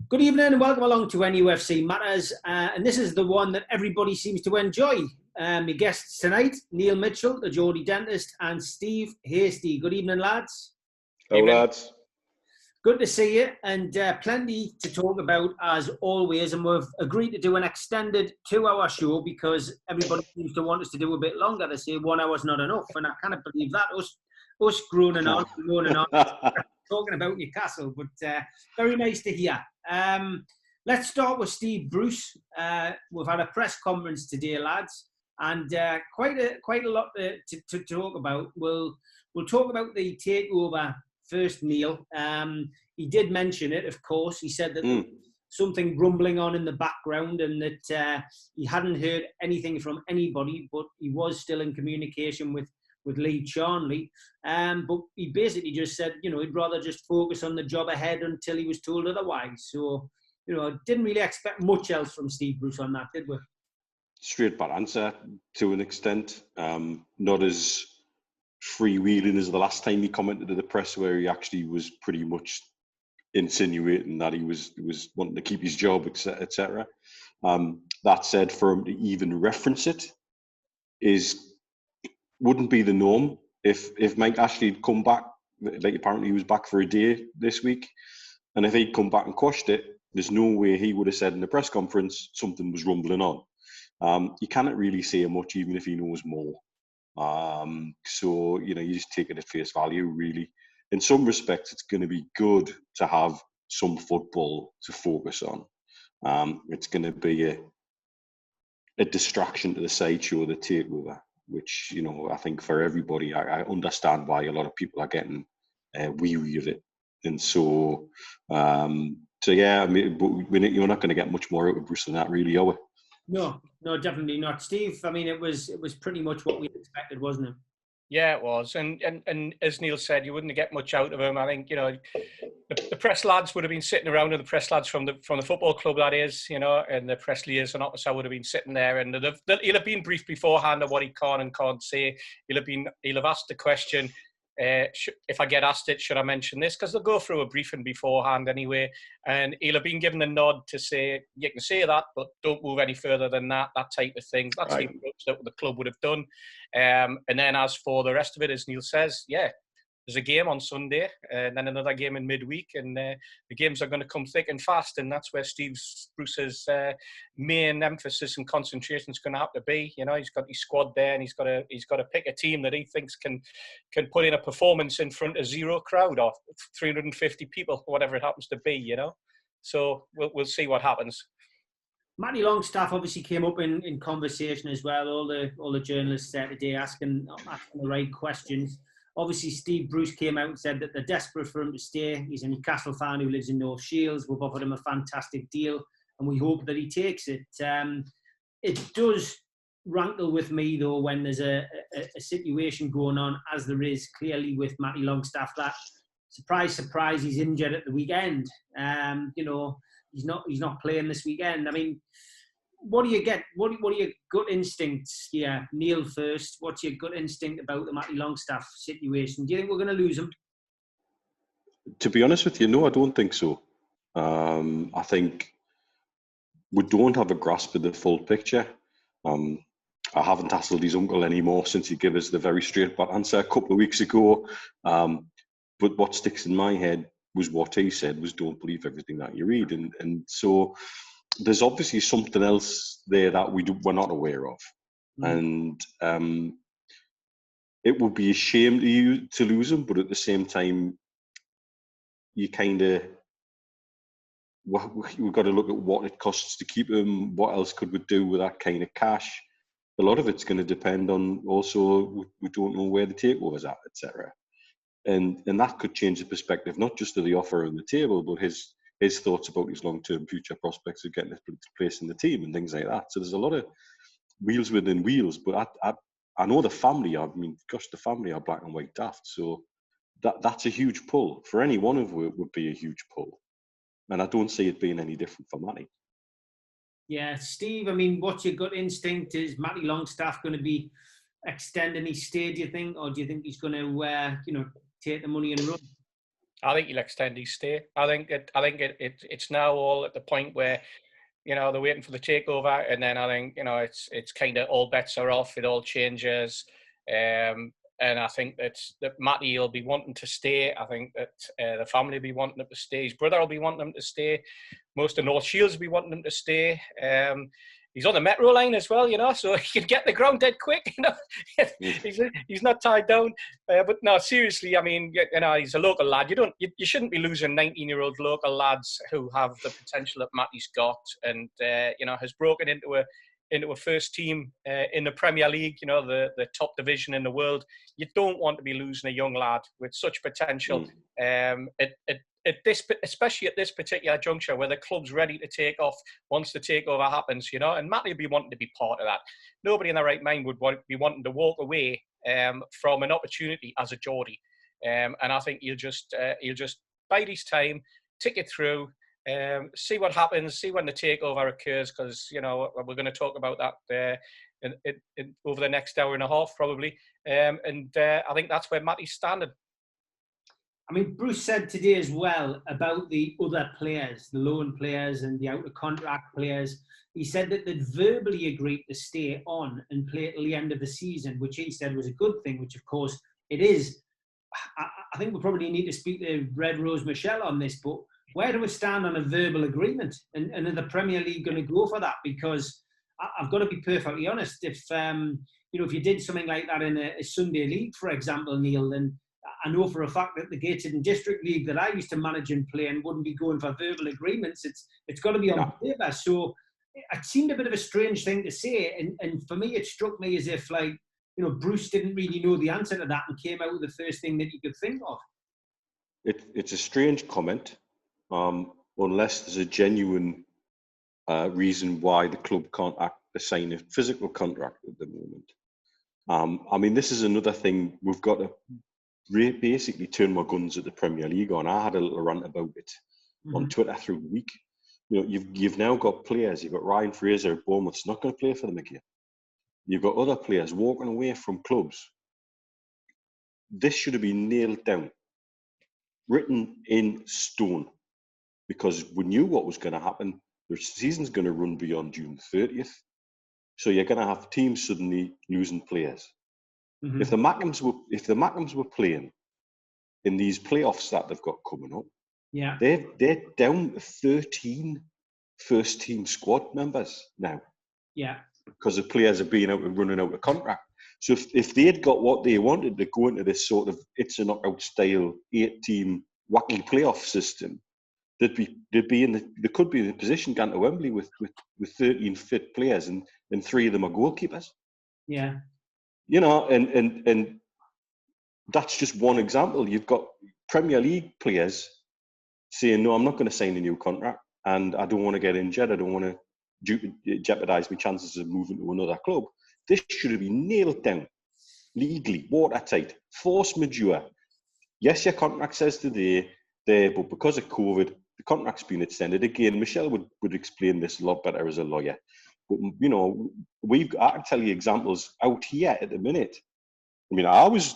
Good evening and welcome along to NUFC Matters. And this is the one that everybody seems to enjoy. My guests tonight, Neil Mitchell, the Geordie Dentist, and Steve Hastie. Good evening, lads. Hello, lads. Good to see you, and plenty to talk about as always. And we've agreed to do an extended 2-hour show because everybody seems to want us to do a bit longer. They say 1 hour's not enough, and I cannot believe that. Us groaning on, talking about Newcastle, but very nice to hear. Let's start with Steve Bruce. We've had a press conference today, lads, and quite a lot to talk about. We'll talk about the takeover first, Neil. He did mention it, of course. He said that something rumbling on in the background and that he hadn't heard anything from anybody, but he was still in communication with Lee Charnley. But he basically just said, he'd rather just focus on the job ahead until he was told otherwise. So, didn't really expect much else from Steve Bruce on that, did we? Straight bad answer to an extent. Not as freewheeling as the last time he commented to the press, where he actually was pretty much insinuating that he was wanting to keep his job, etc. That said, for him to even reference it wouldn't be the norm. If Mike Ashley had come back, like apparently he was back for a day this week, and if he'd come back and quashed it, there's no way he would have said in the press conference something was rumbling on. You cannot really say much even if he knows more. So, you just take it at face value, really. In some respects, it's going to be good to have some football to focus on. It's going to be a distraction to the sideshow, the takeover, which, I think for everybody, I understand why a lot of people are getting weary of it. And so, yeah, I mean, but you're not going to get much more out of Bruce than that, really, are we? No, definitely not. Steve, I mean, it was pretty much what we expected, wasn't it? Yeah, it was. And as Neil said, you wouldn't get much out of him. I think, the press lads would have been sitting around, and the press lads from the football club, that is, and the press liaison officer would have been sitting there, and he'll have been briefed beforehand on what he can and can't say. He'll have asked the question, if I get asked it, should I mention this? Because they'll go through a briefing beforehand anyway, and he'll have been given a nod to say, you can say that, but don't move any further than that type of thing. That's the approach that the club would have done. And then as for the rest of it, as Neil says, yeah, there's a game on Sunday, and then another game in midweek, and the games are going to come thick and fast, and that's where Steve Bruce's main emphasis and concentration is going to have to be. He's got his squad there, and he's got to pick a team that he thinks can put in a performance in front of zero crowd or 350 people, whatever it happens to be. So we'll see what happens. Matty Longstaff obviously came up in conversation as well. All the journalists there today asking the right questions. Obviously, Steve Bruce came out and said that they're desperate for him to stay. He's a Newcastle fan who lives in North Shields. We've offered him a fantastic deal, and we hope that he takes it. It does rankle with me, though, when there's a situation going on, as there is clearly with Matty Longstaff, that surprise, he's injured at the weekend. He's not playing this weekend. I mean, what do you get? What are your gut instincts here? Neil first. What's your gut instinct about the Matty Longstaff situation? Do you think we're going to lose him? To be honest with you, no, I don't think so. I think we don't have a grasp of the full picture. I haven't hassled his uncle anymore since he gave us the very straight back answer a couple of weeks ago. But what sticks in my head was what he said was, don't believe everything that you read. And so there's obviously something else there that we're not aware of. And it would be a shame to lose him, but at the same time, you we've got to look at what it costs to keep him. What else could we do with that kind of cash? A lot of it's going to depend on also, we don't know where the takeover's at, etc. And that could change the perspective, not just of the offer on the table, but his thoughts about his long-term future prospects of getting a place in the team and things like that. So there's a lot of wheels within wheels. But I know the family the family are black and white daft. So that's a huge pull. For any one of them, it would be a huge pull. And I don't see it being any different for Matty. Yeah, Steve, I mean, what's your gut instinct? Is Matty Longstaff going to be extending his stay, do you think? Or do you think he's going to, take the money and run? I think he'll extend his stay. I think it's now all at the point where, you know, they're waiting for the takeover, and then I think, you know, it's kind of all bets are off. It all changes, and I think that Matty will be wanting to stay. I think that the family will be wanting him to stay. His brother will be wanting him to stay. Most of North Shields will be wanting him to stay. He's on the metro line as well, you know, so he can get the ground dead quick, you know. he's not tied down. But no, seriously, I mean, you know, he's a local lad. You shouldn't be losing 19-year-old local lads who have the potential that Matty's got, and you know, has broken into a first team in the Premier League, you know, the top division in the world. You don't want to be losing a young lad with such potential. Especially at this particular juncture where the club's ready to take off once the takeover happens, you know, and Matty will be wanting to be part of that. Nobody in their right mind would be wanting to walk away from an opportunity as a Geordie. And I think he'll just bide his time, tick it through, see what happens, see when the takeover occurs, because, you know, we're going to talk about that over the next hour and a half probably. I think that's where Matty's standing. I mean, Bruce said today as well about the other players, the loan players and the out-of-contract players. He said that they'd verbally agreed to stay on and play till the end of the season, which he said was a good thing, which of course it is. I think we probably need to speak to Red Rose Michelle on this, but where do we stand on a verbal agreement? And are the Premier League going to go for that? Because I've got to be perfectly honest. If you did something like that in a Sunday league, for example, Neil, then I know for a fact that the Gated and District League that I used to manage and play in wouldn't be going for verbal agreements. It's got to be on paper. So it seemed a bit of a strange thing to say. And for me, it struck me as if, like, you know, Bruce didn't really know the answer to that and came out with the first thing that he could think of. It's a strange comment, unless there's a genuine reason why the club can't assign a physical contract at the moment. I mean, this is another thing we've got to basically turn my guns at the Premier League on. I had a little rant about it on Twitter through the week. You know, you've now got players. You've got Ryan Fraser at Bournemouth's not going to play for them again. You've got other players walking away from clubs. This should have been nailed down, written in stone, because we knew what was going to happen. The season's going to run beyond June 30th. So you're going to have teams suddenly losing players. If the MacNeils were playing in these playoffs that they've got coming up, they're down to 13 first team squad members now. Yeah. Because the players are being out and running out of contract. So if they'd got what they wanted to go into this sort of it's a knockout style 8-team wacky playoff system, they could be in the position going to Wembley with 13 fit players and 3 of them are goalkeepers. Yeah. You know, and that's just one example. You've got Premier League players saying, no, I'm not going to sign a new contract and I don't want to get injured. I don't want to jeopardise my chances of moving to another club. This should have been nailed down legally, watertight, force majeure. Yes, your contract says today there, but because of COVID, the contract's been extended. Again, Michelle would explain this a lot better as a lawyer. But, you know, I can tell you examples out here at the minute. I mean, I was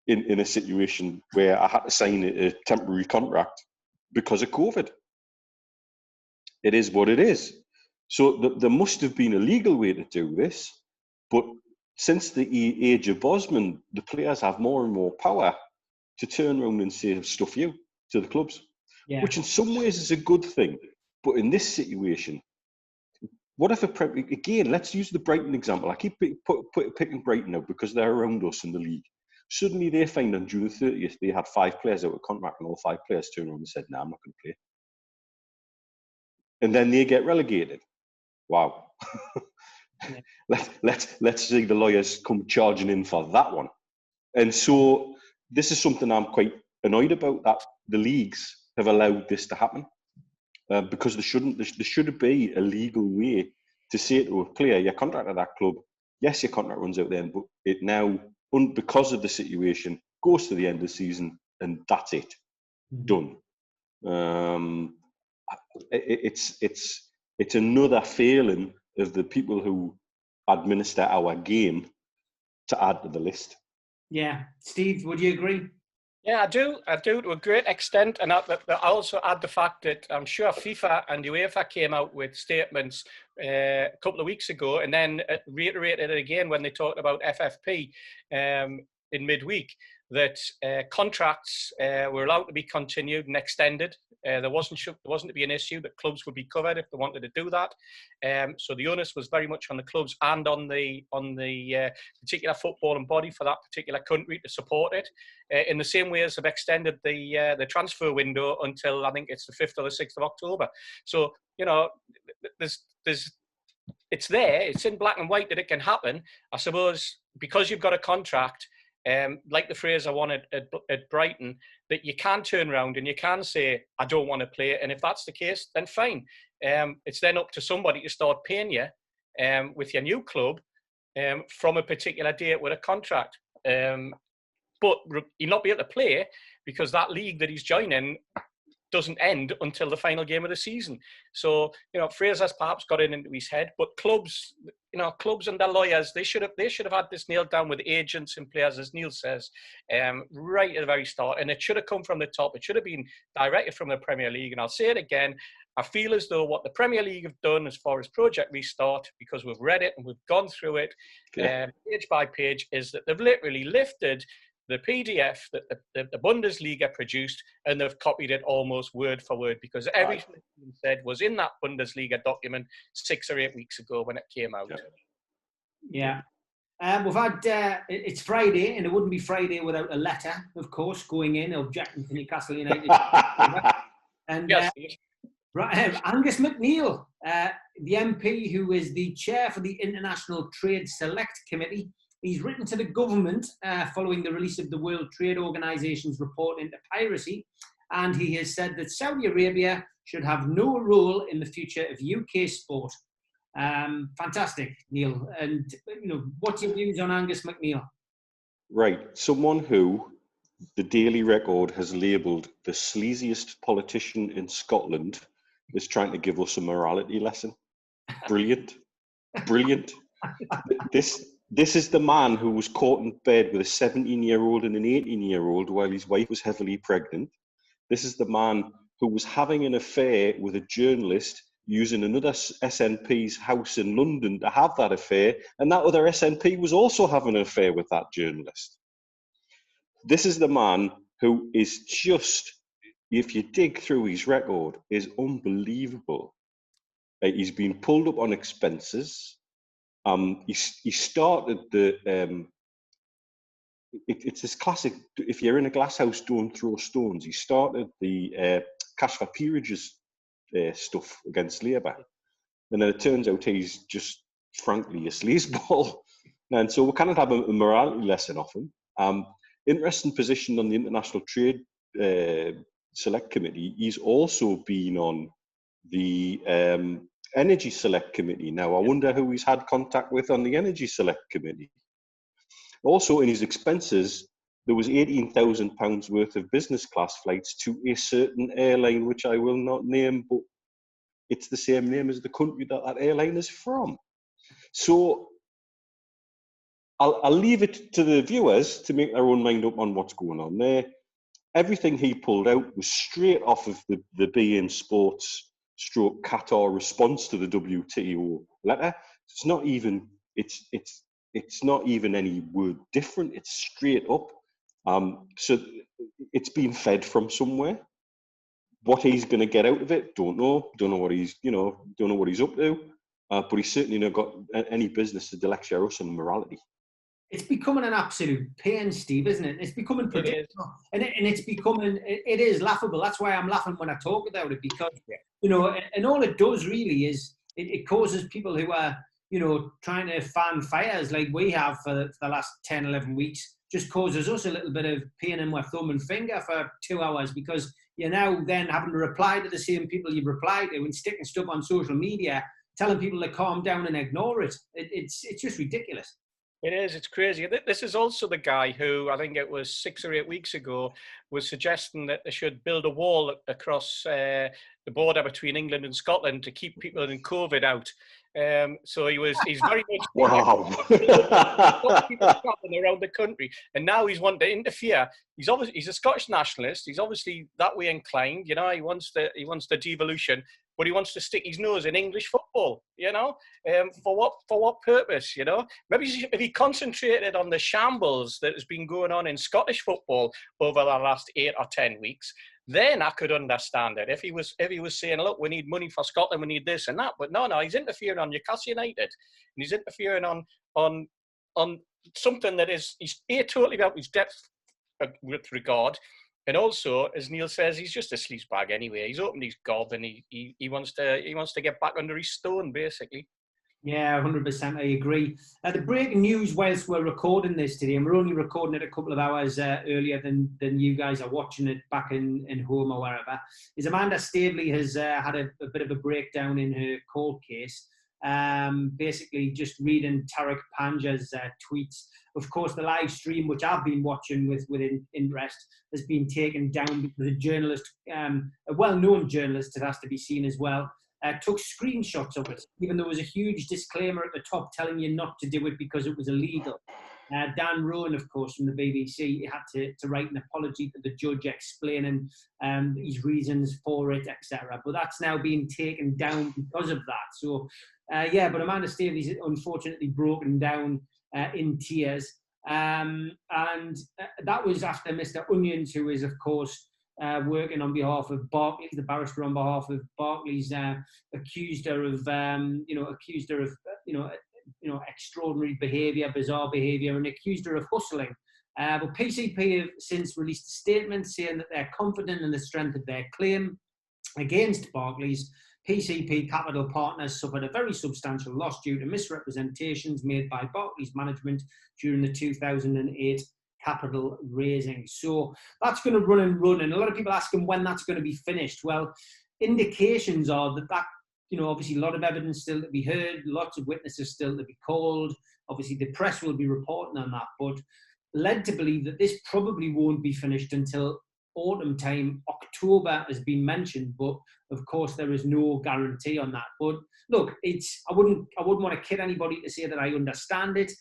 in a situation where I had to sign a temporary contract because of COVID. It is what it is. So there must have been a legal way to do this. But since the age of Bosman, the players have more and more power to turn around and say, stuff you to the clubs, which in some ways is a good thing. But in this situation, what if again, let's use the Brighton example. I keep picking Brighton out because they're around us in the league. Suddenly they find on June 30th, they had 5 players out of contract and all 5 players turned around and said, no, I'm not going to play. And then they get relegated. Wow. Let's see the lawyers come charging in for that one. And so this is something I'm quite annoyed about, that the leagues have allowed this to happen. Because there should be a legal way to say to a player, your contract at that club, yes, your contract runs out then, but it now, because of the situation, goes to the end of the season, and that's it. Done. It's another failing of the people who administer our game to add to the list. Yeah. Steve, would you agree? Yeah, I do to a great extent, and I also add the fact that I'm sure FIFA and UEFA came out with statements a couple of weeks ago, and then reiterated it again when they talked about FFP in midweek, that contracts were allowed to be continued and extended. There wasn't to be an issue that clubs would be covered if they wanted to do that. So the onus was very much on the clubs and on the particular footballing body for that particular country to support it. In the same way as they've extended the transfer window until I think it's the 5th or the 6th of October. So it's there. It's in black and white that it can happen. I suppose because you've got a contract. Like the phrase I wanted at Brighton, that you can turn around and you can say, I don't want to play. And if that's the case, then fine. It's then up to somebody to start paying you with your new club from a particular date with a contract. But he'll not be able to play because that league that he's joining doesn't end until the final game of the season. So, Fraser's perhaps got it into his head, but clubs and their lawyers, they should have had this nailed down with agents and players, as Neil says, right at the very start. And it should have come from the top. It should have been directed from the Premier League. And I'll say it again, I feel as though what the Premier League have done as far as Project Restart, because we've read it and we've gone through it page by page, is that they've literally lifted the PDF that the Bundesliga produced, and they've copied it almost word for word, because everything that said was in that Bundesliga document 6 or 8 weeks ago when it came out. Yeah. We've had, it's Friday, and it wouldn't be Friday without a letter, of course, going in, objecting to Newcastle United. And yes. Angus MacNeil, the MP who is the chair for the International Trade Select Committee, he's written to the government following the release of the World Trade Organization's report into piracy, and he has said that Saudi Arabia should have no role in the future of UK sport. Fantastic, Neil. And what's your views on Angus MacNeil? Right, someone who the Daily Record has labelled the sleaziest politician in Scotland is trying to give us a morality lesson. Brilliant, brilliant. This is the man who was caught in bed with a 17-year-old and an 18-year-old while his wife was heavily pregnant. This is the man who was having an affair with a journalist using another SNP's house in London to have that affair, and that other SNP was also having an affair with that journalist. This is the man who is just, if you dig through his record, is unbelievable. He's been pulled up on expenses. He started the, it's this classic, if you're in a glass house, don't throw stones. He started the cash for peerages stuff against Labour. And then it turns out he's just, frankly, a sleazeball. And so we cannot have a morality lesson off him. Interesting position on the International Trade Select Committee. He's also been on the Energy Select Committee. Now, I wonder who he's had contact with on the Energy Select Committee. Also, in his expenses, there was £18,000 worth of business class flights to a certain airline, which I will not name, but it's the same name as the country that airline is from. So I'll leave it to the viewers to make their own mind up on what's going on there. Everything he pulled out was straight off of the beIN Sports / Qatar response to the WTO letter. It's not even any word different. It's straight up. So it's been fed from somewhere. What he's going to get out of it, don't know. Don't know what he's up to. But he's certainly not got any business to lecture us on morality. It's becoming an absolute pain, Steve, isn't it? It's becoming predictable, and it is laughable. That's why I'm laughing when I talk about it, because and all it does really is it causes people who are trying to fan fires like we have for the last 10, 11 weeks, just causes us a little bit of pain in my thumb and finger for 2 hours, because you're now then having to reply to the same people you've replied to and sticking stuff on social media, telling people to calm down and ignore it. It's just ridiculous. It is. It's crazy. This is also the guy who, I think it was 6 or 8 weeks ago, was suggesting that they should build a wall across the border between England and Scotland to keep people in COVID out. So he's very much Wow. people traveling around the country, and now he's wanting to interfere. He's a Scottish nationalist. He's obviously that way inclined. You know, he wants the devolution, but he wants to stick his nose in English football. You know, for what purpose? You know, maybe if he concentrated on the shambles that has been going on in Scottish football over the last 8 or 10 weeks, then I could understand it. If he was saying, look, we need money for Scotland, we need this and that, but no, he's interfering on Newcastle United, and he's interfering on something that he's totally out his depth with regard. And also, as Neil says, he's just a sleazebag anyway. He's opened his gob and he wants to get back under his stone, basically. Yeah, 100%. I agree. The breaking news whilst we're recording this today, and we're only recording it a couple of hours earlier than you guys are watching it back in home or wherever, is Amanda Staveley has had a bit of a breakdown in her court case. Basically, just reading Tariq Panja's tweets. Of course, the live stream, which I've been watching with interest, has been taken down because a journalist, a well-known journalist, it has to be seen as well, took screenshots of it, even though there was a huge disclaimer at the top telling you not to do it because it was illegal. Dan Rowan, of course, from the BBC, had to write an apology to the judge explaining his reasons for it, etc. But that's now being taken down because of that. So, but Amanda Staveley's unfortunately broken down in tears. And that was after Mr. Onions, who is, of course, working on behalf of Barclays, the barrister on behalf of Barclays, accused her of extraordinary behaviour, bizarre behaviour, and accused her of hustling. But PCP have since released a statement saying that they're confident in the strength of their claim against Barclays. PCP Capital Partners suffered a very substantial loss due to misrepresentations made by Barclays management during the 2008 capital raising. So that's going to run, and a lot of people asking when that's going to be finished. Well, indications are that obviously a lot of evidence still to be heard, lots of witnesses still to be called. Obviously the press will be reporting on that, but led to believe that this probably won't be finished until autumn time. October has been mentioned, but of course there is no guarantee on that. But look, I wouldn't want to kid anybody to say that I understand it.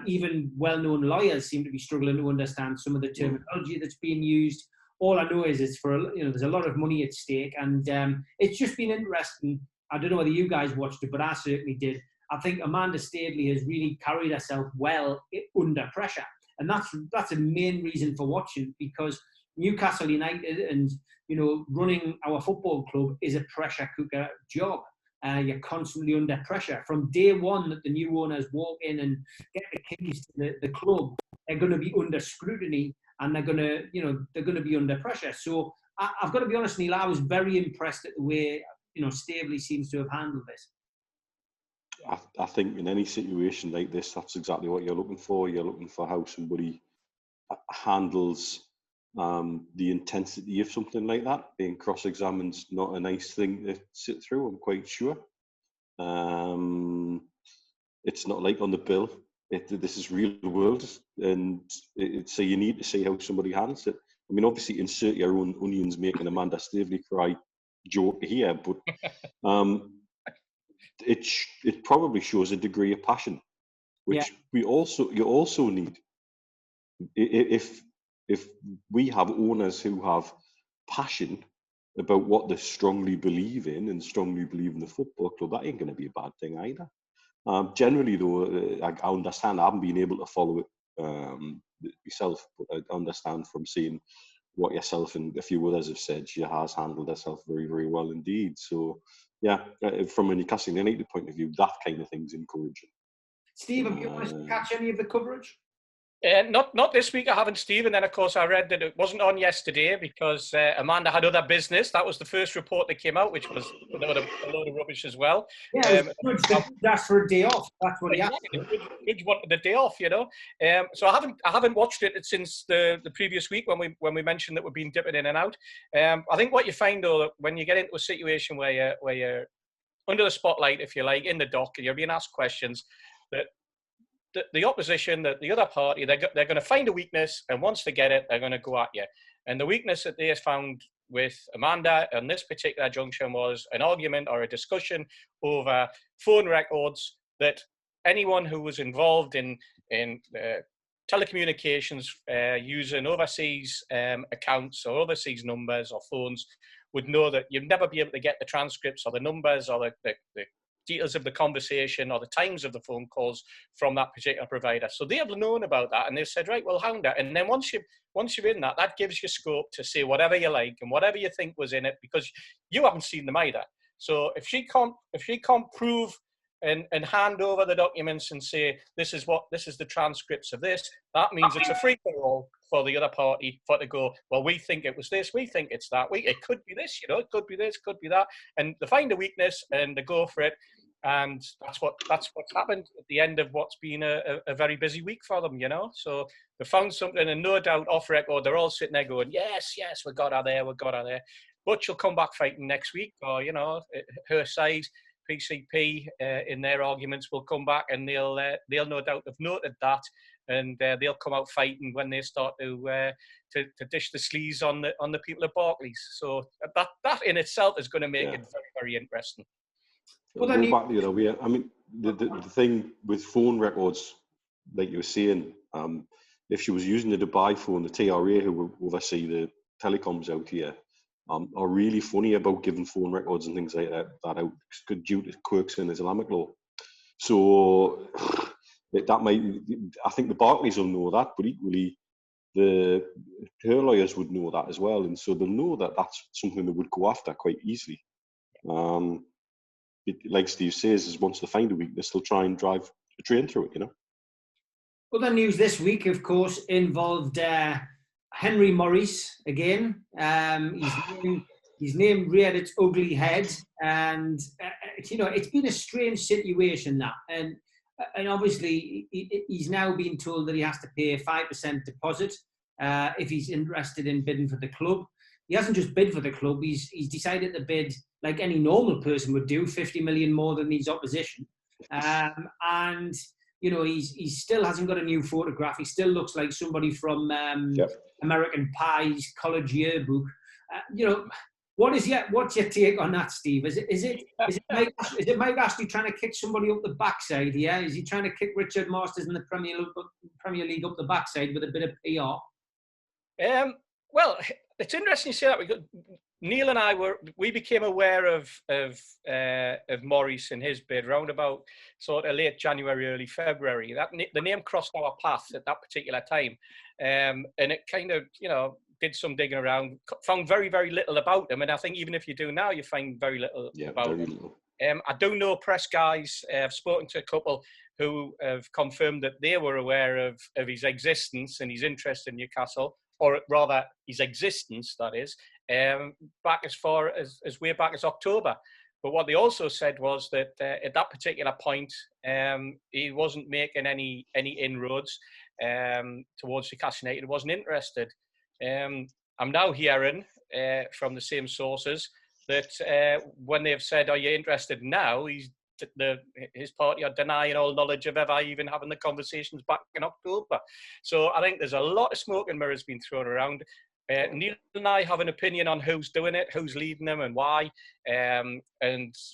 Even well-known lawyers seem to be struggling to understand some of the terminology that's being used. All I know is it's there's a lot of money at stake, and it's just been interesting. I don't know whether you guys watched it, but I certainly did. I think Amanda Staveley has really carried herself well under pressure, and that's a main reason for watching, because Newcastle United and running our football club is a pressure cooker job. You're constantly under pressure from day one that the new owners walk in and get the keys to the club. They're going to be under scrutiny, and they're going to be under pressure. So I've got to be honest, Neil, I was very impressed at the way Staveley seems to have handled this. I think in any situation like this, that's exactly what you're looking for. You're looking for how somebody handles the intensity of something like that. Being cross-examined's not a nice thing to sit through, I'm quite sure. It's not like on the bill. This is real world, and so you need to see how somebody handles it. I mean, obviously, insert your own onions making Amanda Staveley cry joke here, but it probably shows a degree of passion, which you also need. If we have owners who have passion about what they strongly believe in and strongly believe in the football club, that ain't going to be a bad thing either. Generally, though, I understand. I haven't been able to follow it myself, but I understand from seeing what yourself and a few others have said, she has handled herself very, very well indeed. So, yeah, from a Newcastle United point of view, that kind of thing's encouraging. Steve, have you managed to catch any of the coverage? Not this week, I haven't, Steve. And then, of course, I read that it wasn't on yesterday because Amanda had other business. That was the first report that came out, which was a load of rubbish as well. Yeah, that's for a day off. That's what he asked. Judge wanted the day off, So I haven't watched it since the previous week when we mentioned that we've been dipping in and out. I think what you find, though, when you get into a situation where you're under the spotlight, if you like, in the dock, and you're being asked questions, that the opposition, the other party, they're going to find a weakness, and once they get it, they're going to go at you. And the weakness that they found with Amanda on this particular junction was an argument or a discussion over phone records that anyone who was involved in telecommunications using overseas accounts or overseas numbers or phones would know that you'd never be able to get the transcripts or the numbers or the details of the conversation or the times of the phone calls from that particular provider. So they have known about that, and they've said, right, we'll hound it. And then once you're in that gives you scope to say whatever you like and whatever you think was in it, because you haven't seen them either. So if she can't prove and hand over the documents and say, this is the transcripts of this, that means it's a free-for-all for the other party to go, well, we think it was this, we think it's that, it could be this, it could be this, could be that. And they find a weakness and they go for it. And that's what's happened at the end of what's been a very busy week for them, So they found something, and no doubt off record, they're all sitting there going, yes, we got her there. But she'll come back fighting next week, or, her side, PCP, in their arguments will come back, and they'll no doubt have noted that, and they'll come out fighting when they start to dish the sleaze on the people at Barclays. So that in itself is going to make it very, very interesting. Well, go back the other way. I mean, the thing with phone records, like you were saying, if she was using the Dubai phone, the TRA who oversee the telecoms out here, are really funny about giving phone records and things like that out due to quirks in Islamic law. So that might, I think the Barclays will know that, but equally her lawyers would know that as well, and so they'll know that that's something they would go after quite easily. Like Steve says, is once they find a weakness, they'll try and drive a train through it. Other news this week, of course, involved Henry Maurice again. His name reared its ugly head, and it's been a strange situation, that, and obviously he's now been told that he has to pay a 5% deposit if he's interested in bidding for the club. He hasn't just bid for the club; he's decided to bid like any normal person would do, 50 million more than his opposition, and. He still hasn't got a new photograph. He still looks like somebody from American Pie's college yearbook. What's your take on that, Steve? Is it Mike Ashley trying to kick somebody up the backside here? Is he trying to kick Richard Masters in the Premier League up the backside with a bit of PR? Well, it's interesting you say that. Neil and I became aware of Maurice and his bid round about sort of late January, early February. The name crossed our path at that particular time, and it kind of did some digging around, found very, very little about him. And I think even if you do now, you find very little about him. I do know press guys. I've spoken to a couple who have confirmed that they were aware of his existence and his interest in Newcastle, or rather his existence, that is, back as far as way back as October. But what they also said was that at that particular point, he wasn't making any inroads towards Newcastle United. He wasn't interested. I'm now hearing from the same sources that when they've said, "Are you interested now?" his party are denying all knowledge of ever even having the conversations back in October. So I think there's a lot of smoke and mirrors being thrown around. Neil and I have an opinion on who's doing it, who's leading them, and why, and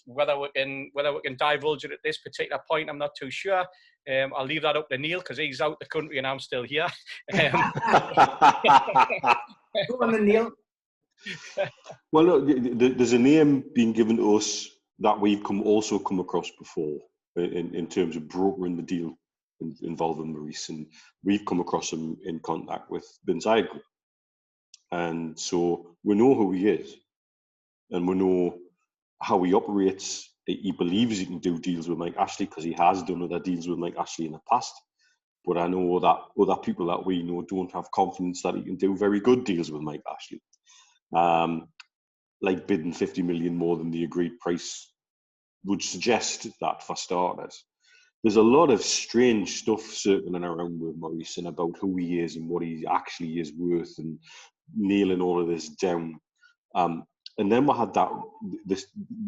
whether we can divulge it at this particular point. I'm not too sure. I'll leave that up to Neil because he's out the country and I'm still here. Go on then, Neil. Well, look, there's a name being given to us that we've also come across before in terms of brokering the deal involving Maurice, and we've come across him in contact with Bin Zayed Group. And so we know who he is, and we know how he operates. He believes he can do deals with Mike Ashley because he has done other deals with Mike Ashley in the past. But I know that other people that we know don't have confidence that he can do very good deals with Mike Ashley. Like bidding 50 million more than the agreed price would suggest that, for starters. There's a lot of strange stuff circling around with Maurice and about who he is and what he actually is worth, and nailing all of this down. And then we had a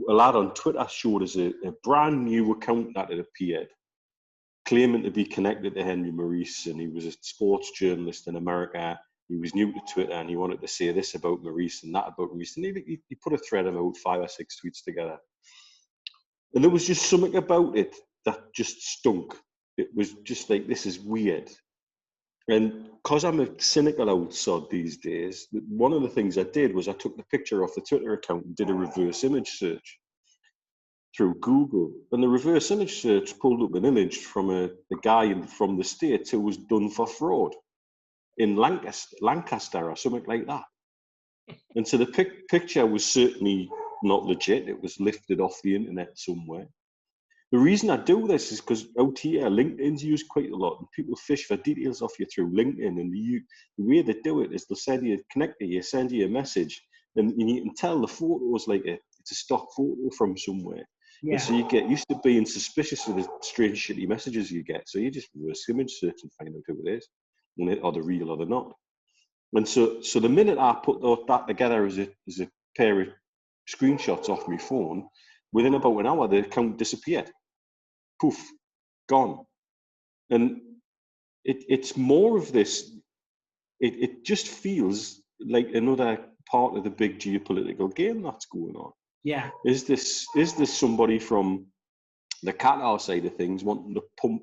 lad on Twitter showed us a brand new account that had appeared claiming to be connected to Henry Maurice, and he was a sports journalist in America. He was new to Twitter, and he wanted to say this about Maurice and that about Maurice. And he put a thread of about 5 or 6 tweets together. And there was just something about it that just stunk. It was just like, this is weird. And because I'm a cynical old sod these days, one of the things I did was I took the picture off the Twitter account and did a reverse image search through Google. And the reverse image search pulled up an image from a guy from the States who was done for fraud in Lancaster or something like that. And so the picture was certainly not legit. It was lifted off the internet somewhere. The reason I do this is because out here, LinkedIn's used quite a lot, and people fish for details off you through LinkedIn. And the way they do it is they'll send you, connect to you, send you a message, and you can tell the photo's like it's a stock photo from somewhere. Yeah. And so you get used to being suspicious of the strange, shitty messages you get. So you just reverse image search and find out who it is, and are they real or they're not. And so the minute I put that together as a pair of screenshots off my phone, within about an hour, the account disappeared. Poof, gone. And it's more of this, it just feels like another part of the big geopolitical game that's going on. Yeah. Is this somebody from the Qatar side of things wanting to pump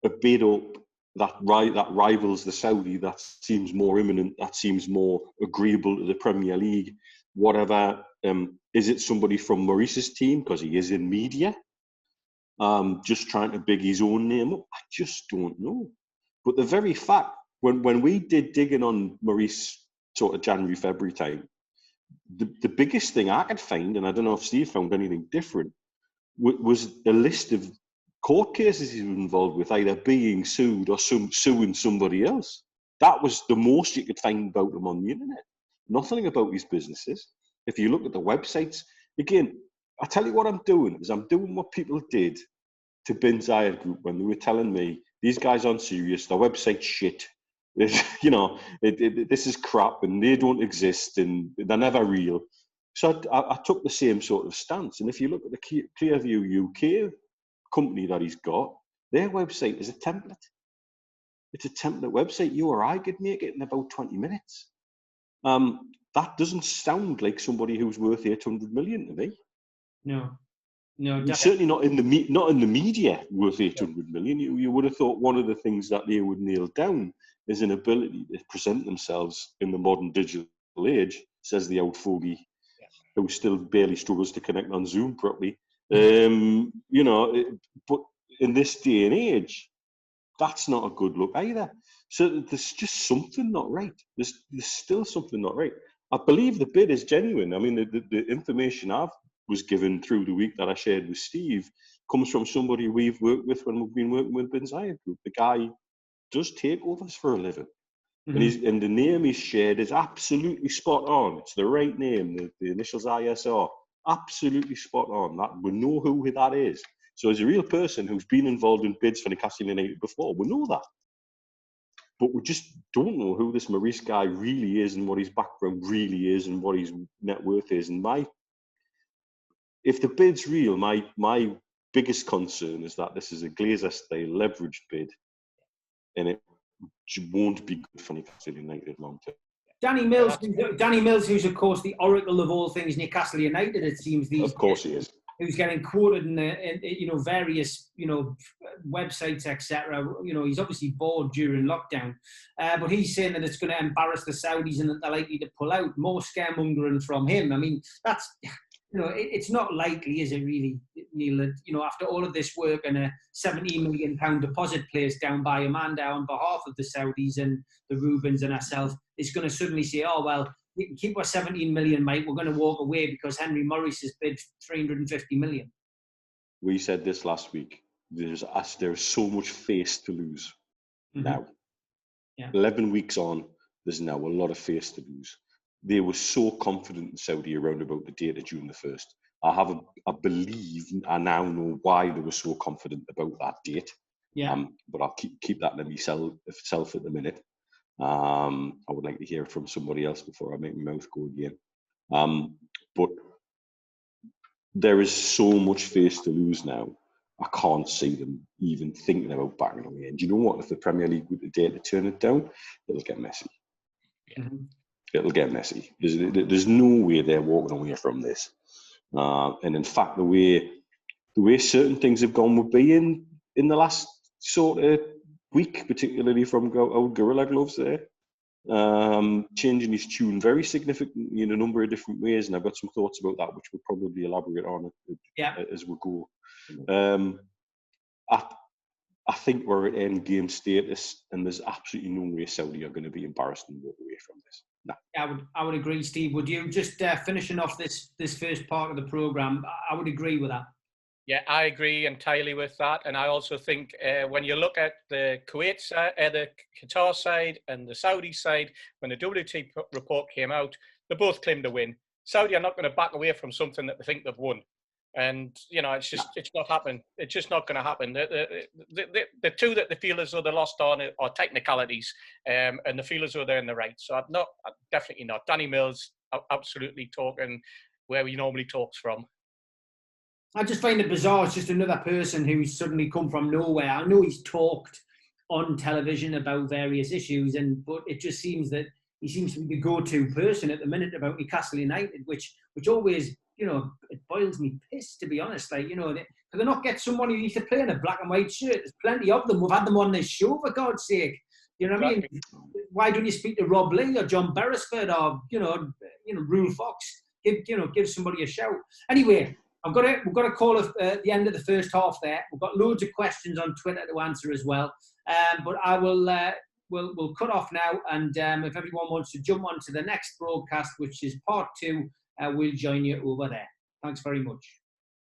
a bid up that rivals the Saudi, that seems more imminent, that seems more agreeable to the Premier League, whatever? Is it somebody from Maurice's team because he is in media? Just trying to big his own name up? I just don't know. But the very fact, when we did digging on Maurice sort of January, February time, the biggest thing I could find, and I don't know if Steve found anything different, was a list of court cases he was involved with, either being sued or suing somebody else. That was the most you could find about him on the internet. Nothing about his businesses. If you look at the websites, again, I tell you what I'm doing is I'm doing what people did to Bin Zayed Group when they were telling me these guys aren't serious, their website's shit, you know, this is crap and they don't exist and they're never real. So I took the same sort of stance. And if you look at the Clearview UK company that he's got, their website is a template. It's a template website. You or I could make it in about 20 minutes. That doesn't sound like somebody who's worth 800 million to me. No, definitely. Certainly not in the media worth 800 million. You would have thought one of the things that they would nail down is an ability to present themselves in the modern digital age, says the old fogey who still barely struggles to connect on Zoom properly. You know, but in this day and age, that's not a good look either. So there's just something not right. There's still something not right. I believe the bid is genuine. I mean, the information I was given through the week that I shared with Steve comes from somebody we've worked with when we've been working with Bin Zayed Group. The guy does takeovers for a living. Mm-hmm. And the name he's shared is absolutely spot on. It's the right name, the initials ISR. Absolutely spot on. That we know who that is. So as a real person who's been involved in bids for Newcastle United before, we know that. But we just don't know who this Maurice guy really is and what his background really is and what his net worth is. And if the bid's real, my biggest concern is that this is a Glazer-style leveraged bid, and it won't be good for Newcastle United long term. Danny Mills, who's of course the oracle of all things Newcastle United, it seems these days. Of course he is. Who's getting quoted in various websites, etc. He's obviously bored during lockdown, but he's saying that it's going to embarrass the Saudis and that they're likely to pull out. More scaremongering from him. I mean, that's it's not likely, is it really, Neil? That after all of this work and a £17 million deposit placed down by Amanda on behalf of the Saudis and the Rubens and ourselves, is going to suddenly say, oh well, we can keep our 17 million, mate. We're going to walk away because Henry Maurice has bid 350 million. We said this last week. There's so much face to lose now. Yeah. 11 weeks on, there's now a lot of face to lose. They were so confident in Saudi around about the date of June the 1st. I believe I now know why they were so confident about that date. Yeah. But I'll keep that to myself at the minute. I would like to hear from somebody else before I make my mouth go again. But there is so much face to lose now. I can't see them even thinking about backing away. And do you know what? If the Premier League were to dare to turn it down, it'll get messy. Mm-hmm. It'll get messy. There's no way they're walking away from this. And in fact, the way certain things have gone would be in the last sort of week, particularly from old Gorilla Gloves there, changing his tune very significantly in a number of different ways. And I've got some thoughts about that, which we'll probably elaborate on as we go. I think we're at end game status, and there's absolutely no way Saudi are going to be embarrassed and walk away from this. No. I would agree, Steve. Would you? Just finishing off this first part of the programme, I would agree with that. Yeah, I agree entirely with that. And I also think when you look at the Kuwait side, the Qatar side and the Saudi side, when the WT report came out, they both claimed a win. Saudi are not going to back away from something that they think they've won. And, you know, it's not happening. It's just not going to happen. The two that they feel as though they lost on are technicalities, and they feel as though they're in the right. So definitely not. Danny Mills absolutely talking where he normally talks from. I just find it bizarre. It's just another person who's suddenly come from nowhere. I know he's talked on television about various issues, but it just seems that he seems to be the go-to person at the minute about Newcastle United, which always, you know, it boils me piss, to be honest. Like, you know, could they not get someone who used to play in a black and white shirt? There's plenty of them. We've had them on this show, for God's sake. You know what I mean? Why don't you speak to Rob Lee or John Beresford or, you know, Rule Fox? Give somebody a shout. Anyway, we've got to call it the end of the first half there. We've got loads of questions on Twitter to answer as well. But I will we'll cut off now, and if everyone wants to jump on to the next broadcast, which is part 2, we'll join you over there. Thanks very much.